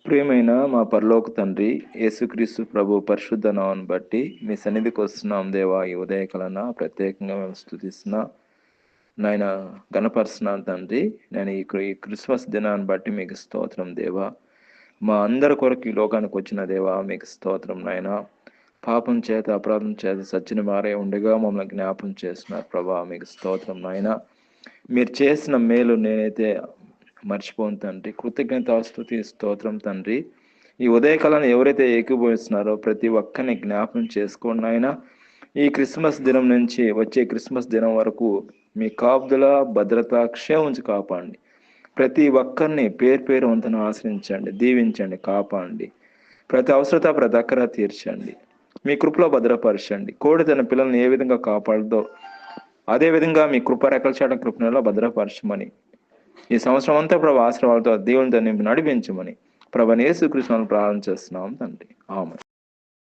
ప్రియమైన మా పరలోక తండ్రి, యేసుక్రీస్తు ప్రభు పరిశుద్ధ నామమును బట్టి మీ సన్నిధికి వస్తున్నాం దేవా. ఈ ఉదయకాలన ప్రత్యేకంగా మేము స్తుతిస్తున్నా నాయన, గణపరుస్తున్నాను తండ్రి. నేను ఈ క్రిస్మస్ దినాన్ని బట్టి మీకు స్తోత్రం దేవా. మా అందరి కొరకు ఈ లోకానికి వచ్చిన దేవా మీకు స్తోత్రం నాయన. పాపం చేత అపరాధం చేత సచ్చిన వారే ఉండగా మమ్మల్ని జ్ఞాపం చేస్తున్నారు ప్రభా, మీకు స్తోత్రం నాయన. మీరు చేసిన మేలు నేనైతే మర్చిపోను తండ్రి. కృతజ్ఞతాస్తుతి స్తోత్రం తండ్రి. ఈ ఉదయకాలను ఎవరైతే ఏకీభవిస్తున్నారో ప్రతి ఒక్కరిని జ్ఞాపం చేసుకోండి నాయన. ఈ క్రిస్మస్ దినం నుంచి వచ్చే క్రిస్మస్ దినం వరకు మీ కాపుదల, భద్రత, క్షేమించి కాపాడండి. ప్రతి ఒక్కరిని పేరు పేరు వంతన ఆశ్రయించండి, దీవించండి, కాపాడండి. ప్రతి అవసరత, ప్రతి అక్కర తీర్చండి. మీ కృపలో భద్రపరచండి. కోడి తన పిల్లల్ని ఏ విధంగా కాపాడదో అదే విధంగా మీ కృపరేఖల చాట కృపణలో భద్రపరచమని, ఈ సంవత్సరం అంతా ప్రభు ఆశీర్వాదాలతో దేవునితో నింపి నడిపించమని ప్రభు యేసుక్రీస్తును ప్రార్థన చేస్తున్నాం తండ్రి. ఆమేన్.